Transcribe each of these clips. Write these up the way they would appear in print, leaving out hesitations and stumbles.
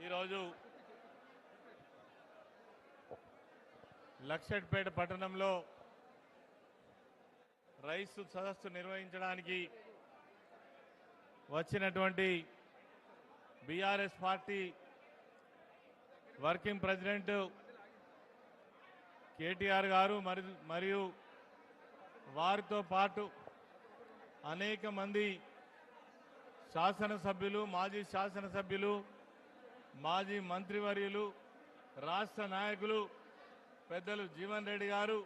ఈరోజు లక్షెట్పేట పట్టణంలో రైతు సదస్సు నిర్వహించడానికి వచ్చినటువంటి BRS party working president KTR గారు మరియు వారితో పాటు అనేక మంది శాసనసభ్యులు, మాజీ శాసనసభ్యులు, మాజీ మంత్రివర్యులు, రాష్ట్ర నాయకులు పెద్దలు జీవన్ రెడ్డి గారు,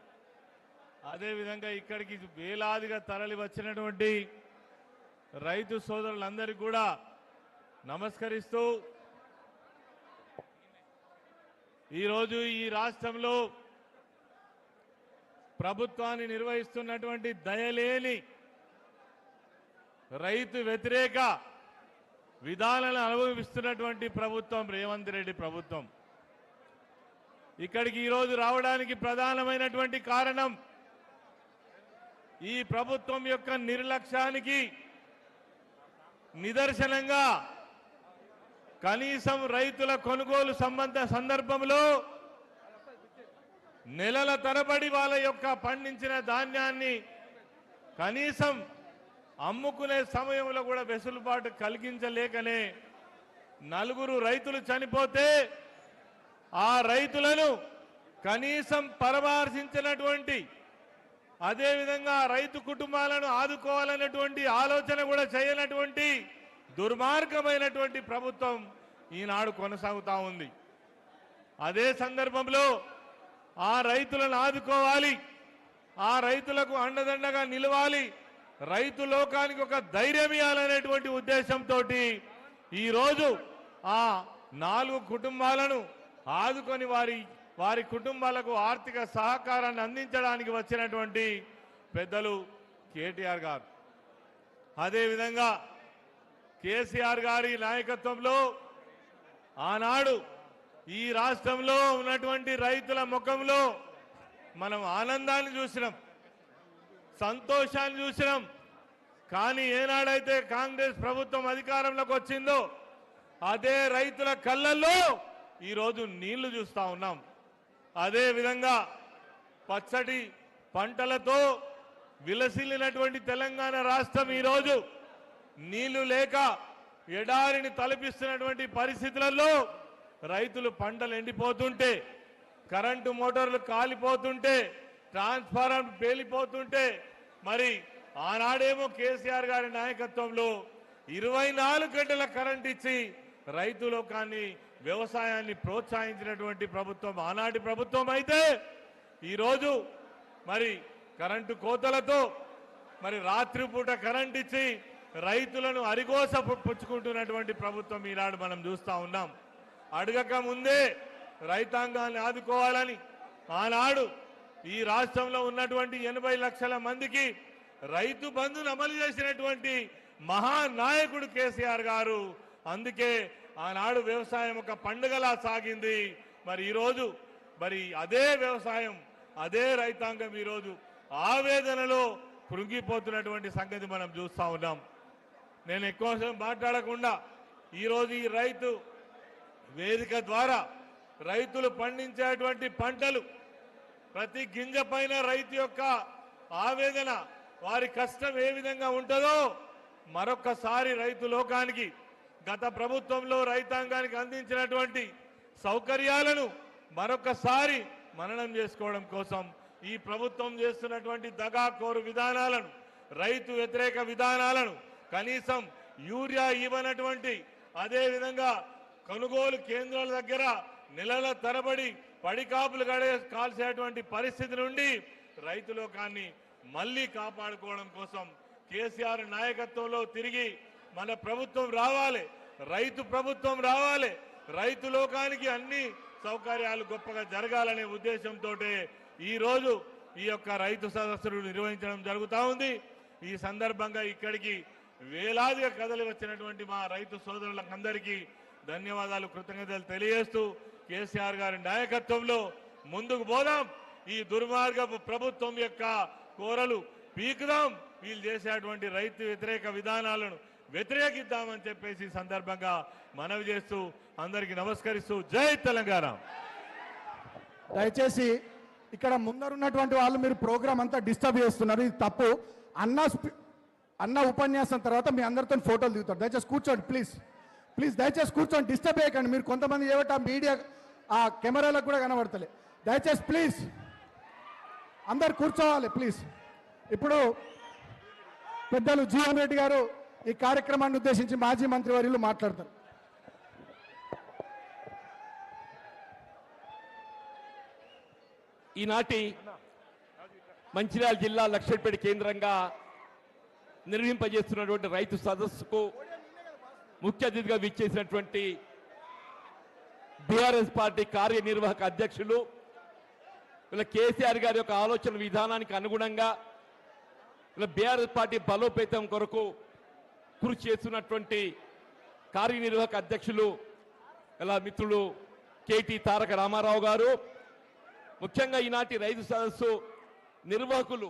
అదేవిధంగా ఇక్కడికి వేలాదిగా తరలి వచ్చినటువంటి రైతు సోదరులందరికీ కూడా నమస్కరిస్తూ ఈరోజు ఈ రాష్ట్రంలో ప్రభుత్వాన్ని నిర్వహిస్తున్నటువంటి దయలేని రైతు వ్యతిరేక విధానాలను అనుభవిస్తున్నటువంటి ప్రభుత్వం రేవంత్ రెడ్డి ప్రభుత్వం. ఇక్కడికి ఈరోజు రావడానికి ప్రధానమైనటువంటి కారణం ఈ ప్రభుత్వం యొక్క నిర్లక్ష్యానికి నిదర్శనంగా కనీసం రైతుల కొనుగోలు సందర్భంలో నెలల తరబడి వాళ్ళ యొక్క పండించిన ధాన్యాన్ని కనీసం అమ్ముకునే సమయంలో కూడా వెసులుబాటు కలిగించలేకనే నలుగురు రైతులు చనిపోతే ఆ రైతులను కనీసం పరామర్శించినటువంటి, అదేవిధంగా రైతు కుటుంబాలను ఆదుకోవాలన్నటువంటి ఆలోచన కూడా చేయనటువంటి దుర్మార్గమైనటువంటి ప్రభుత్వం ఈనాడు కొనసాగుతా ఉంది. అదే సందర్భంలో ఆ రైతులను ఆదుకోవాలి, ఆ రైతులకు అండదండగా నిలవాలి, రైతు లోకానికి ఒక ధైర్యం ఇవ్వాలనేటువంటి ఉద్దేశంతో ఈరోజు ఆ 4 కుటుంబాలను ఆదుకొని వారి కుటుంబాలకు ఆర్థిక సహకారాన్ని అందించడానికి వచ్చినటువంటి పెద్దలు కేటీఆర్ గారు, అదేవిధంగా కేసీఆర్ గారి నాయకత్వంలో ఆనాడు ఈ రాష్ట్రంలో ఉన్నటువంటి రైతుల ముఖంలో మనం ఆనందాన్ని చూసినాం, సంతోషాన్ని చూసినాం. కానీ ఏనాడైతే కాంగ్రెస్ ప్రభుత్వం అధికారంలోకి వచ్చిందో అదే రైతుల కళ్ళల్లో ఈరోజు నీళ్లు చూస్తా ఉన్నాం. అదే విధంగా పచ్చటి పంటలతో విలసిల్లినటువంటి తెలంగాణ రాష్ట్రం ఈరోజు నీళ్లు లేక ఎడారిని తలపిస్తున్నటువంటి పరిస్థితులలో రైతులు పంటలు ఎండిపోతుంటే, కరెంటు మోటార్లు కాలిపోతుంటే, ట్రాన్స్ఫార్మర్ పేలిపోతుంటే, మరి ఆనాడేమో కేసీఆర్ గారి నాయకత్వంలో 24 గంటల కరెంట్ ఇచ్చి రైతు లోకాన్ని, వ్యవసాయాన్ని ప్రోత్సహించినటువంటి ప్రభుత్వం ఆనాటి ప్రభుత్వం అయితే ఈరోజు మరి కరెంటు కోతలతో మరి రాత్రిపూట కరెంట్ ఇచ్చి రైతులను అరిగోస పుచ్చుకుంటున్నటువంటి ప్రభుత్వం ఈనాడు మనం చూస్తా ఉన్నాం. అడగక ముందే రైతాంగాన్ని ఆదుకోవాలని ఆనాడు ఈ రాష్ట్రంలో ఉన్నటువంటి 80 లక్షల మందికి రైతు బంధును అమలు చేసినటువంటి మహానాయకుడు కేసీఆర్ గారు. అందుకే ఆనాడు వ్యవసాయం ఒక పండుగలా సాగింది. మరి ఈరోజు మరి అదే వ్యవసాయం, అదే రైతాంగం ఈరోజు ఆవేదనలో కృంగిపోతున్నటువంటి సంగతి మనం చూస్తా ఉన్నాం. నేను ఎక్కువ మాట్లాడకుండా ఈరోజు ఈ రైతు వేదిక ద్వారా రైతులు పండించేటువంటి పంటలు, ప్రతి గింజ పైన రైతు యొక్క ఆవేదన, వారి కష్టం ఏ విధంగా ఉంటుందో మరొక్కసారి రైతు లోకానికి గత ప్రభుత్వంలో రైతాంగానికి అందించినటువంటి సౌకర్యాలను మరొక్కసారి మననం చేసుకోవడం కోసం ఈ ప్రభుత్వం చేస్తున్నటువంటి దగాకోరు విధానాలను, రైతు వ్యతిరేక విధానాలను, కనీసం యూరియా ఇవ్వనటువంటి, అదేవిధంగా కొనుగోలు కేంద్రాల దగ్గర నెలల తరబడి పడికాపులు కాల్చేటువంటి పరిస్థితి నుండి రైతు లోకాన్ని మళ్ళీ కాపాడుకోవడం కోసం కేసీఆర్ నాయకత్వంలో తిరిగి మన ప్రభుత్వం రావాలి, రైతు ప్రభుత్వం రావాలి, రైతు లోకానికి అన్ని సౌకర్యాలు గొప్పగా జరగాలనే ఉద్దేశంతో ఈరోజు ఈ యొక్క రైతు సదస్సులు నిర్వహించడం జరుగుతూ ఉంది. ఈ సందర్భంగా ఇక్కడికి వేలాదిగా కదలి వచ్చినటువంటి మా రైతు సోదరులందరికీ ధన్యవాదాలు, కృతజ్ఞతలు తెలియజేస్తూ కేసీఆర్ గారి నాయకత్వంలో ముందుకు పోదాం. ఈ దుర్మార్గపు ప్రభుత్వం యొక్క కోరలు పీకుదాం. వీళ్ళు చేసేటువంటి రైతు వ్యతిరేక విధానాలను వ్యతిరేకిద్దామని చెప్పేసి ఈ సందర్భంగా మనవి చేస్తూ అందరికీ నమస్కరిస్తూ జై తెలంగాణ. దయచేసి ఇక్కడ ముందరున్నటువంటి వాళ్ళు మీరు ప్రోగ్రామ్ అంతా డిస్టర్బ్ చేస్తున్నారు, ఇది తప్పు. అన్న ఉపన్యాసం తర్వాత మీ అందరితో ఫోటోలు దిగుతారు. దయచేసి కూర్చోండి ప్లీజ్ ప్లీజ్, దయచేసి కూర్చోండి, డిస్టర్బ్ చేయకండి. మీరు కొంతమంది ఏమిటి ఆ మీడియా ఆ కెమెరాలకు కూడా కనబడతలే. దయచేసి ప్లీజ్ అందరు కూర్చోవాలి ప్లీజ్. ఇప్పుడు పెద్దలు జీవన్ రెడ్డి గారు ఈ కార్యక్రమాన్ని ఉద్దేశించి మాజీ మంత్రివర్యులు మాట్లాడతారు. ఈనాటి మంచిర్యాల జిల్లా లక్షపేట కేంద్రంగా నిర్వహింపజేస్తున్నటువంటి రైతు సదస్సుకు ముఖ్య అతిథిగా విచ్చేసినటువంటి బీఆర్ఎస్ పార్టీ కార్యనిర్వాహక అధ్యక్షులు ఇలా కేసీఆర్ గారి యొక్క ఆలోచన విధానానికి అనుగుణంగా ఇలా బీఆర్ఎస్ పార్టీ బలోపేతం కొరకు కృషి చేస్తున్నటువంటి కార్యనిర్వాహక అధ్యక్షులు ఇలా మిత్రులు కేటీ తారక రామారావు గారు, ముఖ్యంగా ఈనాటి రైతు సదస్సు నిర్వాహకులు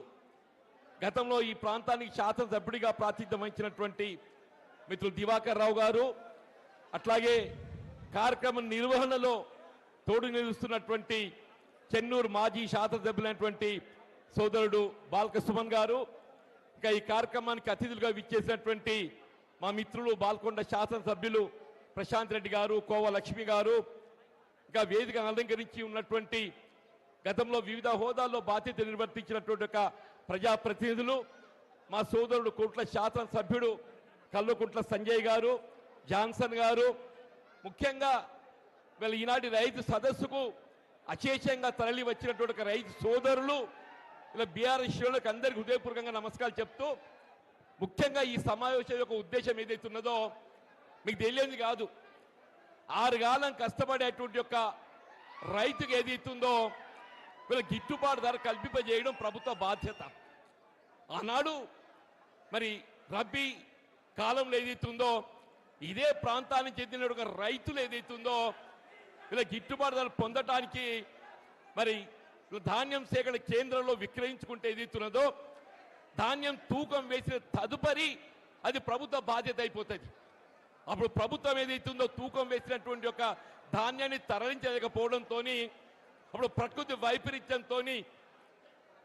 గతంలో ఈ ప్రాంతానికి శాసనసభ్యుడిగా ప్రాతినిధ్యం వహించినటువంటి మిత్రులు దివాకర్ రావు గారు, అట్లాగే కార్యక్రమం నిర్వహణలో తోడు నిలుస్తున్నటువంటి చెన్నూరు మాజీ శాసనసభ్యులైనటువంటి సోదరుడు బాల్క సుమన్ గారు, ఇంకా ఈ కార్యక్రమానికి అతిథులుగా విచ్చేసినటువంటి మా మిత్రులు బాల్కొండ శాసనసభ్యులు ప్రశాంత్ రెడ్డి గారు, కోవ లక్ష్మి గారు, ఇంకా వేదిక అలంకరించి ఉన్నటువంటి గతంలో వివిధ హోదాల్లో బాధ్యత నిర్వర్తించినటువంటి ఒక ప్రజాప్రతినిధులు, మా సోదరుడు కోట్ల శాసనసభ్యుడు కల్వకుంట్ల సంజయ్ గారు, జాన్సన్ గారు, ముఖ్యంగా వీళ్ళ ఈనాటి రైతు సదస్సుకు అశేషంగా తరలి వచ్చినటువంటి ఒక రైతు సోదరులు ఇలా బీఆర్ఎస్ శ్రేణులకు అందరికీ హృదయపూర్వకంగా నమస్కారాలు చెప్తూ, ముఖ్యంగా ఈ సమావేశం యొక్క ఉద్దేశం ఏదైతే ఉన్నదో మీకు తెలియదు కాదు. 6 కాలం కష్టపడేటువంటి యొక్క రైతుకు ఏదైతుందో వీళ్ళ గిట్టుబాటు ధర కల్పింపజేయడం ప్రభుత్వ బాధ్యత. ఆనాడు మరి రబ్బీ కాలంలో ఏదైతుందో ఇదే ప్రాంతానికి చెందిన ఒక రైతులు ఏదైతుందో వీళ్ళ గిట్టుబాటు ధర పొందటానికి మరి ధాన్యం సేకరణ కేంద్రంలో విక్రయించుకుంటే ఏదైతున్నదో ధాన్యం తూకం వేసిన తదుపరి అది ప్రభుత్వ బాధ్యత అయిపోతుంది. అప్పుడు ప్రభుత్వం ఏదైతుందో తూకం వేసినటువంటి ఒక ధాన్యాన్ని తరలించలేకపోవడంతో అప్పుడు ప్రకృతి వైపరీత్యంతో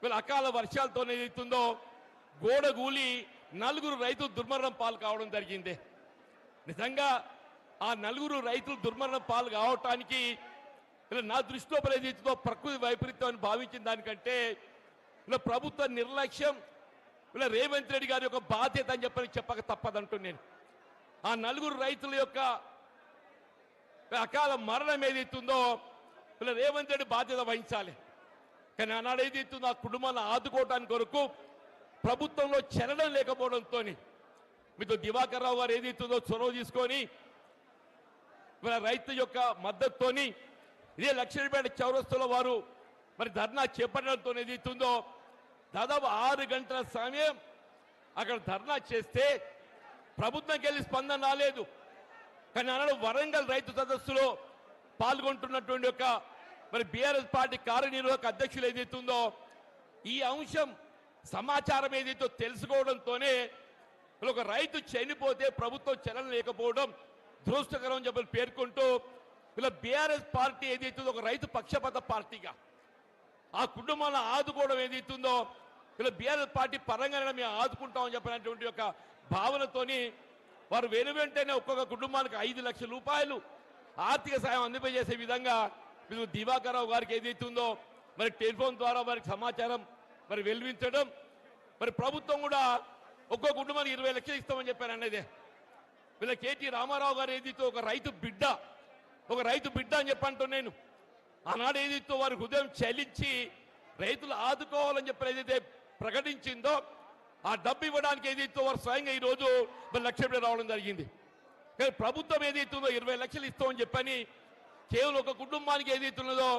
వీళ్ళ అకాల వర్షాలతో ఏదైతుందో గోడగూలి 4 రైతులు దుర్మరణం పాలు కావడం జరిగింది. నిజంగా ఆ 4 రైతులు దుర్మరణం పాలు కావటానికి ఇలా నా దృష్టిలో ఏదైతుందో ప్రకృతి వైపరీత్యం అని భావించిన దానికంటే ఇలా ప్రభుత్వ నిర్లక్ష్యం ఇలా రేవంత్ రెడ్డి గారి యొక్క బాధ్యత అని చెప్పక తప్పదంటూ నేను ఆ 4 రైతుల యొక్క అకాల మరణం ఏదైతుందో ఇలా రేవంత్ రెడ్డి బాధ్యత వహించాలి. కానీ ఆనాడు ఏదైతుందో ఆ కుటుంబాలను ఆదుకోవడానికి కొరకు ప్రభుత్వంలో చలనం లేకపోవడంతో మీతో దివాకర్ రావు గారు ఏదైతుందో చొరవ తీసుకొని రైతు యొక్క మద్దతుతోని ఇదే లక్ష్మీపేట చౌరస్తాలో వారు మరి ధర్నా చేపట్టడంతో ఏదైతుందో దాదాపు 6 గంటల సమయం అక్కడ ధర్నా చేస్తే ప్రభుత్వంకి వెళ్ళి స్పందన రాలేదు. కానీ ఆనాడు వరంగల్ రైతు సదస్సులో పాల్గొంటున్నటువంటి ఒక మరి బీఆర్ఎస్ పార్టీ కార్యనిర్వాహక అధ్యక్షులు ఏదైతుందో ఈ అంశం సమాచారం ఏదైతే తెలుసుకోవడంతోనే ఒక రైతు చనిపోతే ప్రభుత్వం చలన లేకపోవడం దురదృష్టకరం అని చెప్పి పేర్కొంటూ ఇలా బీఆర్ఎస్ పార్టీ ఏదైతుందో ఒక రైతు పక్షపాత పార్టీగా ఆ కుటుంబాలను ఆదుకోవడం ఏదైతుందో ఇలా బీఆర్ఎస్ పార్టీ పరంగానే మేము ఆదుకుంటామని చెప్పినటువంటి ఒక భావనతోని వారు వెనువెంటనే ఒక్కొక్క కుటుంబానికి 5 లక్షల రూపాయలు ఆర్థిక సాయం అందింపజేసే విధంగా మీరు దివాకర్ రావు గారికి ఏదైతుందో మరి టెలిఫోన్ ద్వారా వారికి సమాచారం మరి వెలువించడం, మరి ప్రభుత్వం కూడా ఒక్కొక్క కుటుంబానికి 20 లక్షలు ఇస్తామని చెప్పారు అనేది. వీళ్ళ కేటీ రామారావు గారు ఏదైతే ఒక రైతు బిడ్డ అని చెప్పంటూ నేను ఆనాడు ఏదైతే వారి హృదయం చలించి రైతులు ఆదుకోవాలని చెప్పి ఏదైతే ప్రకటించిందో ఆ డబ్బు ఇవ్వడానికి ఏదైతే వారు స్వయంగా ఈరోజు మరి లక్ష్యం రావడం జరిగింది. కానీ ప్రభుత్వం ఏదైతుందో 20 లక్షలు ఇస్తామని చెప్పని కేవలం ఒక కుటుంబానికి ఏదైతున్నదో